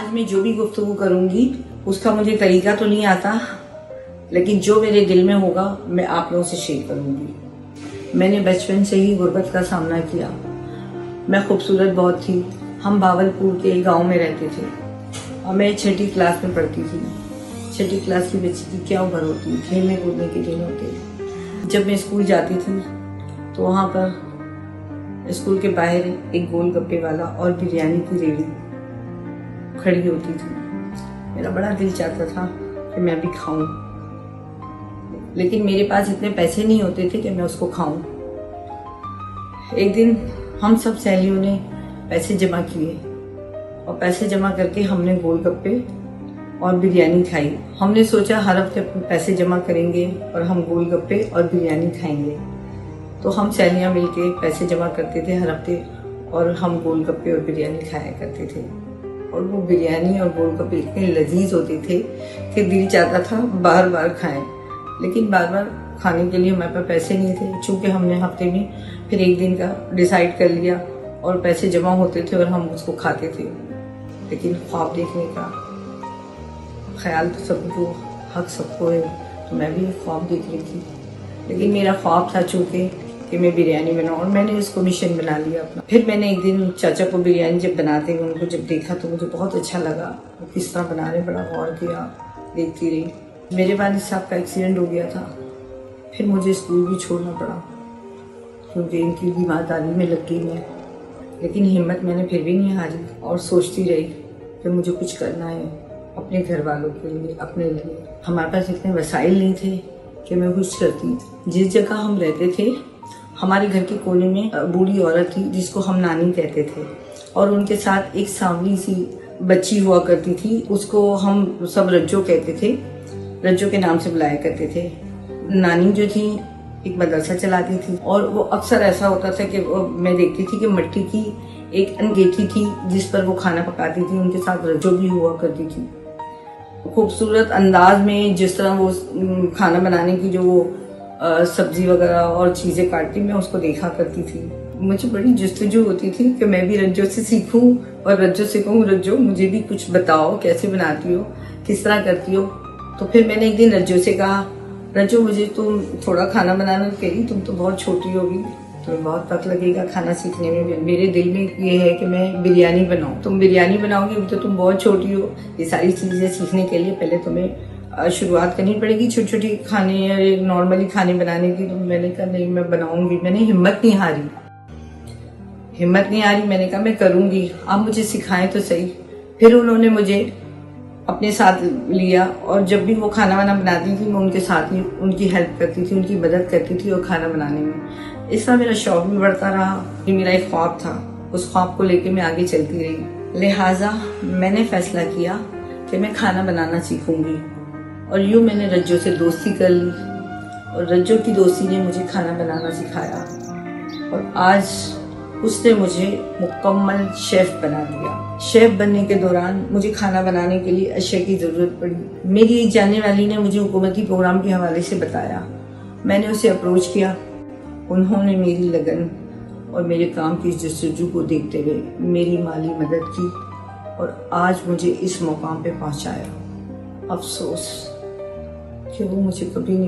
आज मैं जो भी गुफ्तगू करूंगी उसका मुझे तरीका तो नहीं आता, लेकिन जो मेरे दिल में होगा मैं आप लोगों से शेयर करूंगी। मैंने बचपन से ही गुर्बत का सामना किया। मैं खूबसूरत बहुत थी। हम भावलपुर के गांव में रहते थे और मैं 6ठी क्लास में पढ़ती थी। 6ठी क्लास की बच्ची की क्या उम्र होती है, खेलने कूदने के दिन होते। जब मैं स्कूल जाती थी तो वहाँ पर स्कूल के बाहर एक गोलगप्पे वाला और बिरयानी की रेहड़ी खड़ी होती थी। मेरा बड़ा दिल चाहता था कि मैं भी खाऊं, लेकिन मेरे पास इतने पैसे नहीं होते थे कि मैं उसको खाऊं। एक दिन हम सब सहेलियों ने पैसे जमा किए और पैसे जमा करके हमने गोलगप्पे और बिरयानी खाई। हमने सोचा हर हफ्ते पैसे जमा करेंगे और हम गोलगप्पे और बिरयानी खाएंगे। तो हम सहेलियां मिलके पैसे जमा करते थे हर हफ्ते और हम गोलगप्पे और बिरयानी खाया करते थे। और वो बिरयानी और गोलगप्पे इतने लजीज होते थे कि दिल चाहता था बार बार खाएं, लेकिन बार बार खाने के लिए हमारे पास पैसे नहीं थे। चूँकि हमने हफ्ते में फिर एक दिन का डिसाइड कर लिया और पैसे जमा होते थे और हम उसको खाते थे। लेकिन ख्वाब देखने का ख्याल तो सबको हक सबको है, तो मैं भी ख्वाब देख रही थी। लेकिन मेरा ख्वाब था चूँकि कि मैं बिरयानी बनाऊँ, और मैंने इसको मिशन बना लिया अपना। फिर मैंने एक दिन चाचा को बिरयानी जब बनाते हुए उनको जब देखा तो मुझे बहुत अच्छा लगा। वो किस तरह बना रहे, बड़ा गौर किया, देखती रही। मेरे वालिद साहब का एक्सीडेंट हो गया था। फिर मुझे स्कूल भी छोड़ना पड़ा क्योंकि इनकी बीमारदारी में लग गई मैं। लेकिन हिम्मत मैंने फिर भी नहीं हारी और सोचती रही कि मुझे कुछ करना है अपने घर वालों के लिए, अपने लिए। हमारे पास इतने वसाइल नहीं थे कि मैं कुछ करती। जिस जगह हम रहते थे हमारे घर के कोने में बूढ़ी औरत थी जिसको हम नानी कहते थे, और उनके साथ एक सांवली सी बच्ची हुआ करती थी। उसको हम सब रज्जो कहते थे, रज्जो के नाम से बुलाया करते थे। नानी जो थी एक मदरसा चलाती थी और वो अक्सर ऐसा होता था कि मैं देखती थी कि मिट्टी की एक अंगीठी थी जिस पर वो खाना पकाती थी। उनके साथ रज्जो भी हुआ करती थी। खूबसूरत अंदाज में जिस तरह वो खाना बनाने की जो वो सब्जी वगैरह और चीज़ें काटती, मैं उसको देखा करती थी। मुझे बड़ी जुस्तजू होती थी कि मैं भी रज्जो से सीखूं और रज्जो से कहूँ, रज्जो मुझे भी कुछ बताओ, कैसे बनाती हो, किस तरह करती हो। तो फिर मैंने एक दिन रज्जो से कहा, रज्जो मुझे तुम थोड़ा खाना बनाना। कही तुम तो बहुत छोटी होगी, तुम्हें बहुत वक्त लगेगा खाना सीखने में। मेरे दिल में ये है कि मैं बिरयानी बनाऊँ। तुम बिरयानी बनाओगी, अभी तो तुम बहुत छोटी हो। ये सारी चीज़ें सीखने के लिए पहले तुम्हें शुरुआत करनी पड़ेगी छोटी छोटी खाने, नॉर्मली खाने बनाने की। तो मैंने कहा नहीं, मैं बनाऊंगी। मैंने हिम्मत नहीं हारी। मैंने कहा मैं करूंगी, आप मुझे सिखाएं तो सही। फिर उन्होंने मुझे अपने साथ लिया और जब भी वो खाना वाना बनाती थी मैं उनके साथ ही उनकी हेल्प करती थी, उनकी मदद करती थी और खाना बनाने में। इस तरह मेरा शौक भी बढ़ता रहा। ये मेरा एक ख्वाब था, उस ख्वाब को लेके मैं आगे चलती रही। लिहाजा मैंने फैसला किया कि मैं खाना बनाना सीखूंगी, और यूँ मैंने रज्जो से दोस्ती कर ली और रज्जो की दोस्ती ने मुझे खाना बनाना सिखाया और आज उसने मुझे मुकम्मल शेफ बना दिया। शेफ बनने के दौरान मुझे खाना बनाने के लिए अशिया की ज़रूरत पड़ी। मेरी एक जानने वाली ने मुझे हुकूमती प्रोग्राम के हवाले से बताया। मैंने उसे अप्रोच किया। उन्होंने मेरी लगन और मेरे काम की जस्तजू को देखते हुए मेरी माली मदद की और आज मुझे इस मुकाम पे पहुंचाया। अफसोस कि वो मुझे कभी नहीं